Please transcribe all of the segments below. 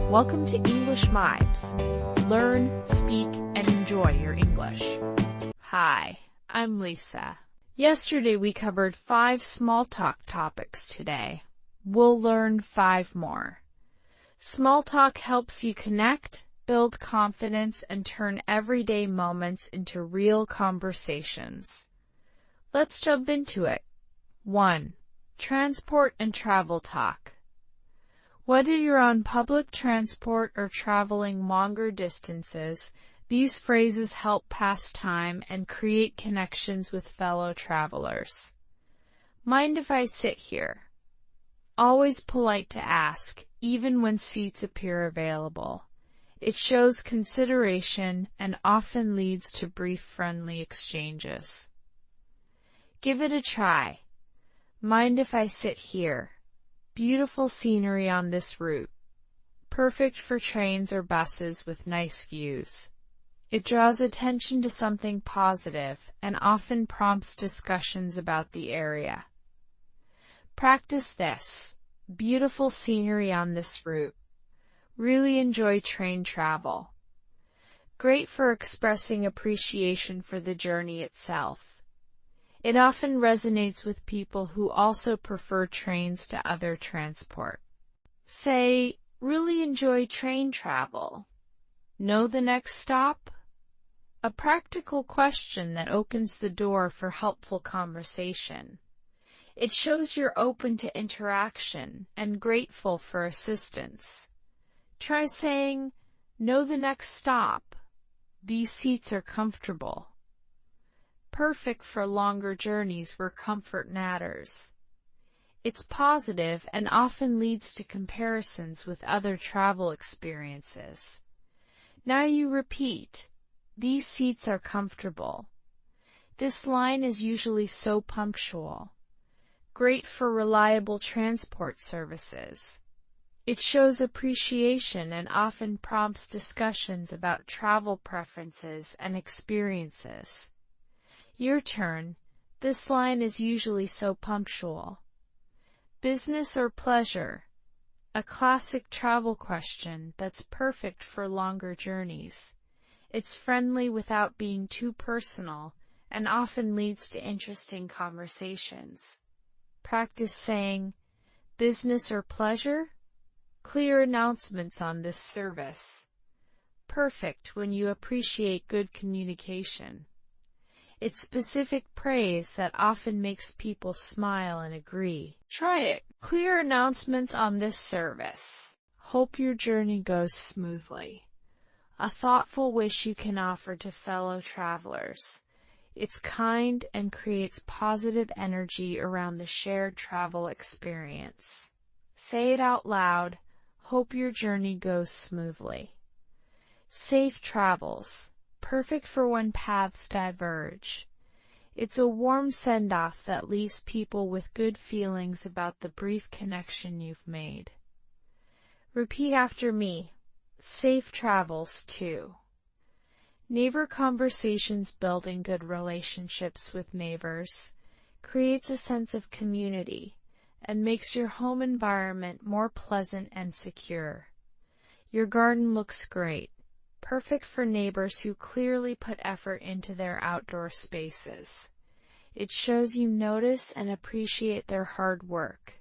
Welcome to English Mimes. Learn, speak, and enjoy your English. Hi, I'm Lisa. Yesterday we covered 5 small talk topics today. We'll learn 5 more. Small talk helps you connect, build confidence, and turn everyday moments into real conversations. Let's jump into it. 1. Transport and travel talk. Whether you're on public transport or traveling longer distances, these phrases help pass time and create connections with fellow travelers. Mind if I sit here? Always polite to ask, even when seats appear available. It shows consideration and often leads to brief friendly exchanges. Give it a try. Mind if I sit here? Beautiful scenery on this route. Perfect for trains or buses with nice views. It draws attention to something positive and often prompts discussions about the area. Practice this. Beautiful scenery on this route. Really enjoy train travel. Great for expressing appreciation for the journey itself. It often resonates with people who also prefer trains to other transport. Say, really enjoy train travel. Know the next stop? A practical question that opens the door for helpful conversation. It shows you're open to interaction and grateful for assistance. Try saying, know the next stop. These seats are comfortable. Perfect for longer journeys where comfort matters. It's positive and often leads to comparisons with other travel experiences. Now you repeat, these seats are comfortable. This line is usually so punctual. Great for reliable transport services. It shows appreciation and often prompts discussions about travel preferences and experiences. Your turn. This line is usually so punctual. Business or pleasure? A classic travel question that's perfect for longer journeys. It's friendly without being too personal and often leads to interesting conversations. Practice saying, business or pleasure? Clear announcements on this service. Perfect when you appreciate good communication. It's specific praise that often makes people smile and agree. Try it. Clear announcements on this service. Hope your journey goes smoothly. A thoughtful wish you can offer to fellow travelers. It's kind and creates positive energy around the shared travel experience. Say it out loud. Hope your journey goes smoothly. Safe travels. Perfect for when paths diverge. It's a warm send-off that leaves people with good feelings about the brief connection you've made. Repeat after me. Safe travels, too. Neighbor conversations building good relationships with neighbors creates a sense of community and makes your home environment more pleasant and secure. Your garden looks great. Perfect for neighbors who clearly put effort into their outdoor spaces. It shows you notice and appreciate their hard work.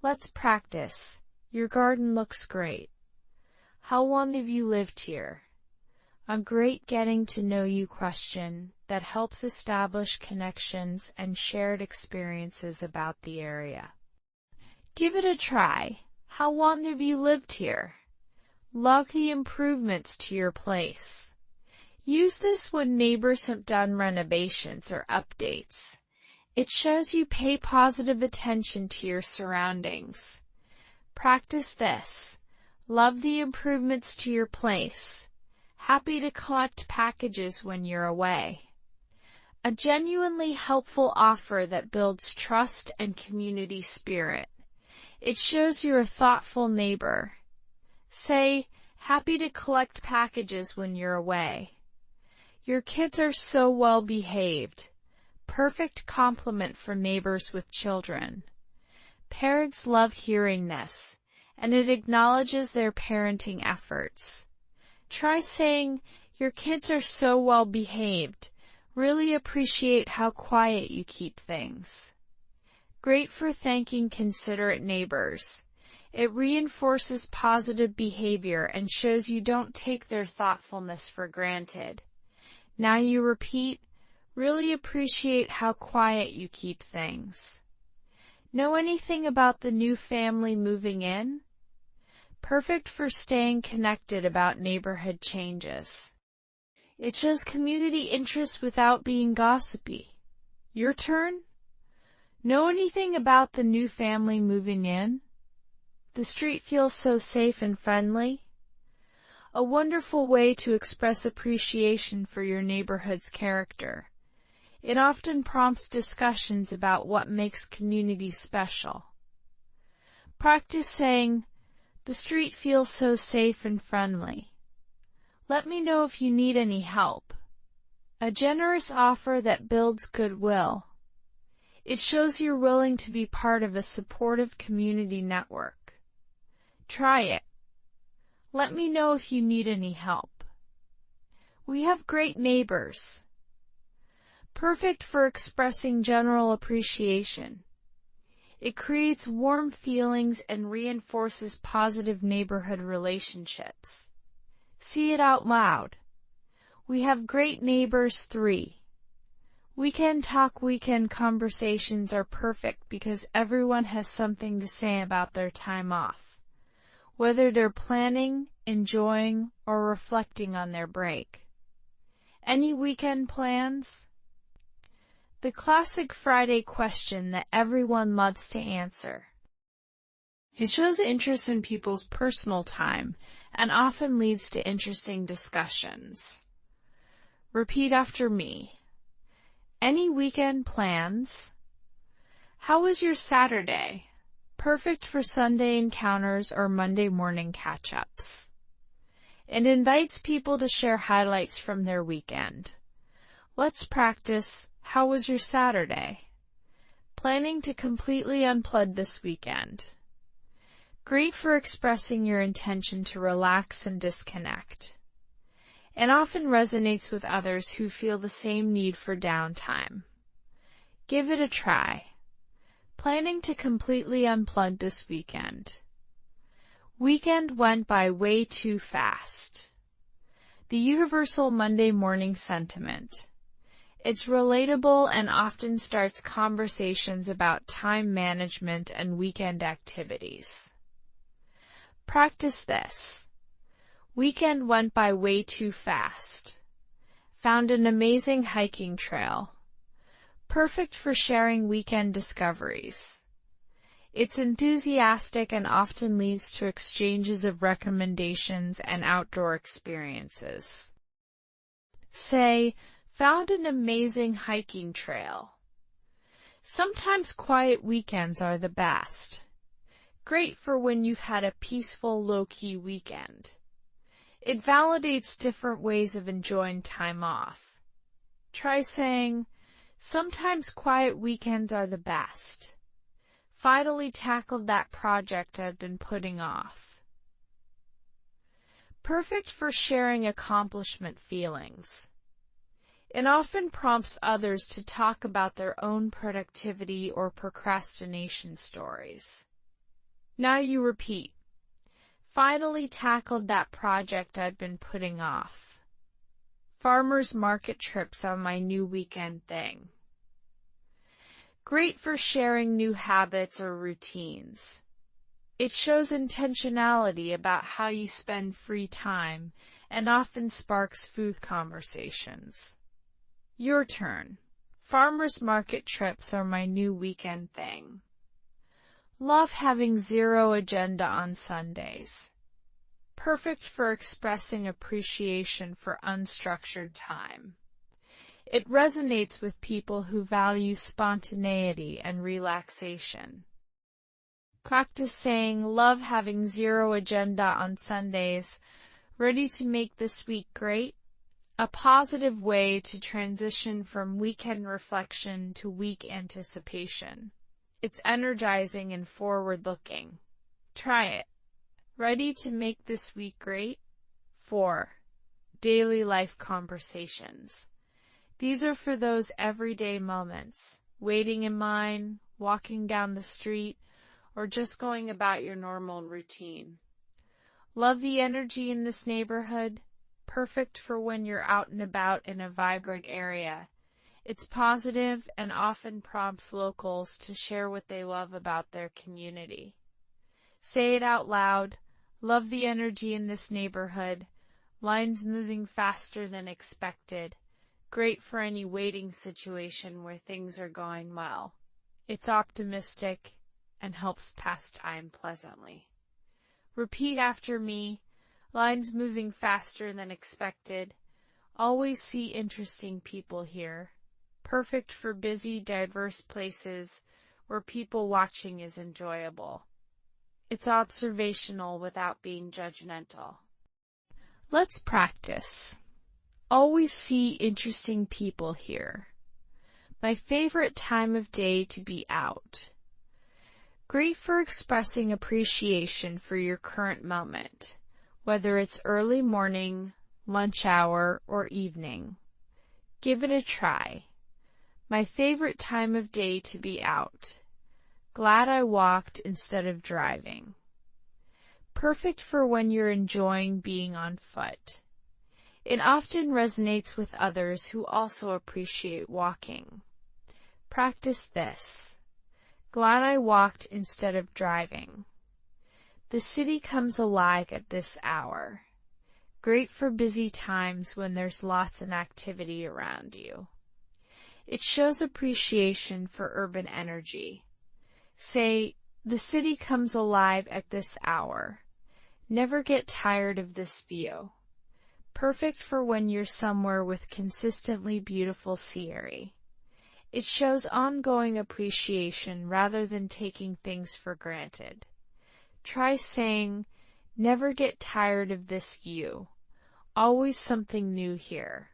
Let's practice. Your garden looks great. How long have you lived here? A great getting to know you question that helps establish connections and shared experiences about the area. Give it a try. How long have you lived here? Love the improvements to your place. Use this when neighbors have done renovations or updates. It shows you pay positive attention to your surroundings. Practice this. Love the improvements to your place. Happy to collect packages when you're away. A genuinely helpful offer that builds trust and community spirit. It shows you're a thoughtful neighbor. Say, happy to collect packages when you're away. Your kids are so well behaved. Perfect compliment for neighbors with children. Parents love hearing this, and it acknowledges their parenting efforts. Try saying, "Your kids are so well behaved. Really appreciate how quiet you keep things." Great for thanking considerate neighbors. It reinforces positive behavior and shows you don't take their thoughtfulness for granted. Now you repeat, "Really appreciate how quiet you keep things." Know anything about the new family moving in? Perfect for staying connected about neighborhood changes. It shows community interest without being gossipy. Your turn? Know anything about the new family moving in? The street feels so safe and friendly. A wonderful way to express appreciation for your neighborhood's character. It often prompts discussions about what makes communities special. Practice saying, "The street feels so safe and friendly. Let me know if you need any help." A generous offer that builds goodwill. It shows you're willing to be part of a supportive community network. Try it. "Let me know if you need any help." We have great neighbors. Perfect for expressing general appreciation. It creates warm feelings and reinforces positive neighborhood relationships. See it out loud. We have great neighbors 3. Weekend talk, weekend conversations are perfect because everyone has something to say about their time off, whether they're planning, enjoying, or reflecting on their break. Any weekend plans? The classic Friday question that everyone loves to answer. It shows interest in people's personal time and often leads to interesting discussions. Repeat after me. Any weekend plans? How was your Saturday? Perfect for Sunday encounters or Monday morning catch-ups. It invites people to share highlights from their weekend. Let's practice. How was your Saturday? Planning to completely unplug this weekend. Great for expressing your intention to relax and disconnect. It often resonates with others who feel the same need for downtime. Give it a try. Planning to completely unplug this weekend. Weekend went by way too fast. The universal Monday morning sentiment. It's relatable and often starts conversations about time management and weekend activities. Practice this. Weekend went by way too fast. Found an amazing hiking trail. Perfect for sharing weekend discoveries. It's enthusiastic and often leads to exchanges of recommendations and outdoor experiences. Say, "Found an amazing hiking trail." Sometimes quiet weekends are the best. Great for when you've had a peaceful, low-key weekend. It validates different ways of enjoying time off. Try saying, "Sometimes quiet weekends are the best. Finally tackled that project I've been putting off." Perfect for sharing accomplishment feelings. It often prompts others to talk about their own productivity or procrastination stories. Now you repeat. Finally tackled that project I've been putting off. Farmers market trips are my new weekend thing. Great for sharing new habits or routines. It shows intentionality about how you spend free time and often sparks food conversations. Your turn. Farmers market trips are my new weekend thing. Love having zero agenda on Sundays. Perfect for expressing appreciation for unstructured time. It resonates with people who value spontaneity and relaxation. Practice saying, "Love having zero agenda on Sundays. Ready to make this week great?" A positive way to transition from weekend reflection to week anticipation. It's energizing and forward-looking. Try it. Ready to make this week great? 4. Daily life conversations. These are for those everyday moments, waiting in line, walking down the street, or just going about your normal routine. Love the energy in this neighborhood? Perfect for when you're out and about in a vibrant area. It's positive and often prompts locals to share what they love about their community. Say it out loud. Love the energy in this neighborhood. Lines moving faster than expected. Great for any waiting situation where things are going well. It's optimistic and helps pass time pleasantly. Repeat after me. Lines moving faster than expected. Always see interesting people here. Perfect for busy, diverse places where people watching is enjoyable. It's observational without being judgmental. Let's practice. Always see interesting people here. My favorite time of day to be out. Great for expressing appreciation for your current moment, whether it's early morning, lunch hour, or evening. Give it a try. My favorite time of day to be out. Glad I walked instead of driving. Perfect for when you're enjoying being on foot. It often resonates with others who also appreciate walking. Practice this. Glad I walked instead of driving. The city comes alive at this hour. Great for busy times when there's lots of activity around you. It shows appreciation for urban energy. Say, the city comes alive at this hour. Never get tired of this view. Perfect for when you're somewhere with consistently beautiful scenery. It shows ongoing appreciation rather than taking things for granted. Try saying, never get tired of this view. Always something new here.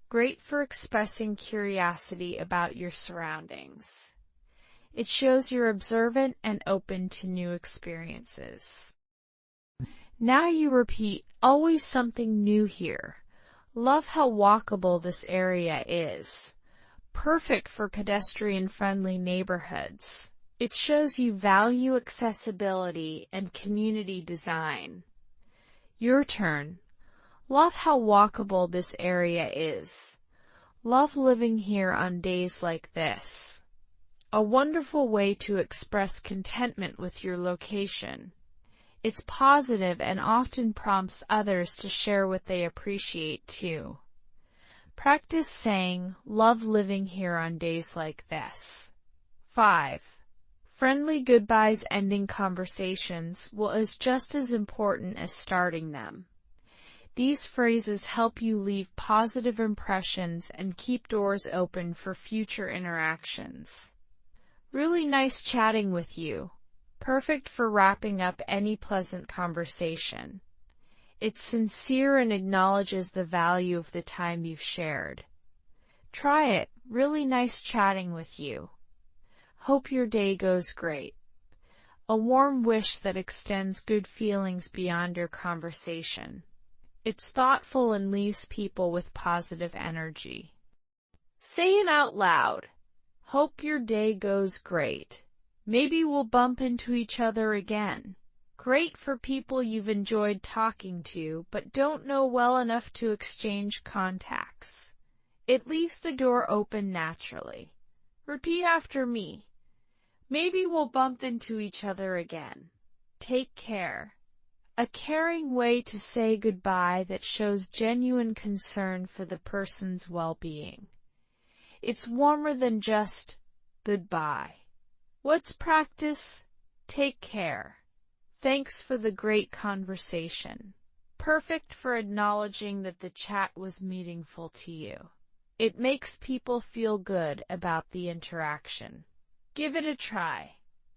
Great for expressing curiosity about your surroundings. It shows you're observant and open to new experiences. Now you repeat, always something new here. Love how walkable this area is. Perfect for pedestrian-friendly neighborhoods. It shows you value accessibility and community design. Your turn. Love how walkable this area is. Love living here on days like this. A wonderful way to express contentment with your location. It's positive and often prompts others to share what they appreciate too. Practice saying, love living here on days like this. 5. Friendly goodbyes ending conversations is just as important as starting them. These phrases help you leave positive impressions and keep doors open for future interactions. Really nice chatting with you. Perfect for wrapping up any pleasant conversation. It's sincere and acknowledges the value of the time you've shared. Try it. Really nice chatting with you. Hope your day goes great. A warm wish that extends good feelings beyond your conversation. It's thoughtful and leaves people with positive energy. Say it out loud. Hope your day goes great. Maybe we'll bump into each other again. Great for people you've enjoyed talking to but don't know well enough to exchange contacts. It leaves the door open naturally. Repeat after me. Maybe we'll bump into each other again. Take care. A caring way to say goodbye that shows genuine concern for the person's well-being. It's warmer than just goodbye. Let's practice. Take care. Thanks for the great conversation. Perfect for acknowledging that the chat was meaningful to you. It makes people feel good about the interaction. Give it a try.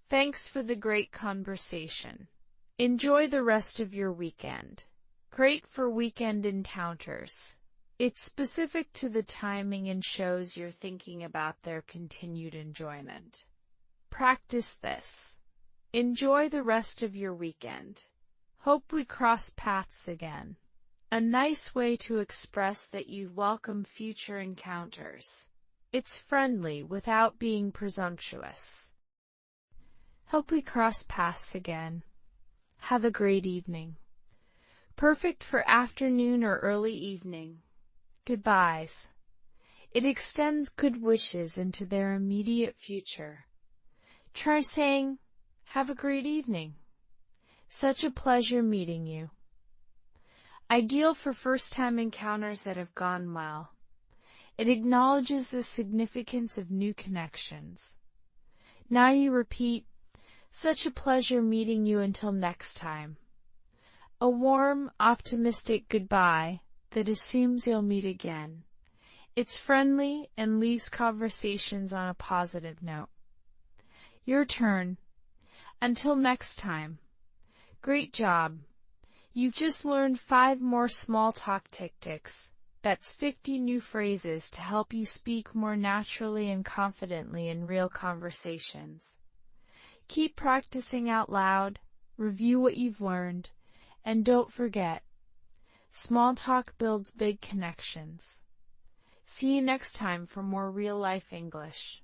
Thanks for the great conversation. Enjoy the rest of your weekend. Great for weekend encounters. It's specific to the timing and shows you're thinking about their continued enjoyment. Practice this. Enjoy the rest of your weekend. Hope we cross paths again. A nice way to express that you welcome future encounters. It's friendly without being presumptuous. Hope we cross paths again. Have a great evening. Perfect for afternoon or early evening. Goodbyes. It extends good wishes into their immediate future. Try saying, have a great evening. Such a pleasure meeting you. Ideal for first-time encounters that have gone well. It acknowledges the significance of new connections. Now you repeat, such a pleasure meeting you until next time. A warm, optimistic goodbye that assumes you'll meet again. It's friendly and leaves conversations on a positive note. Your turn. Until next time. Great job. You've just learned 5 more small talk tactics. That's 50 new phrases to help you speak more naturally and confidently in real conversations. Keep practicing out loud, review what you've learned, and don't forget, small talk builds big connections. See you next time for more real-life English.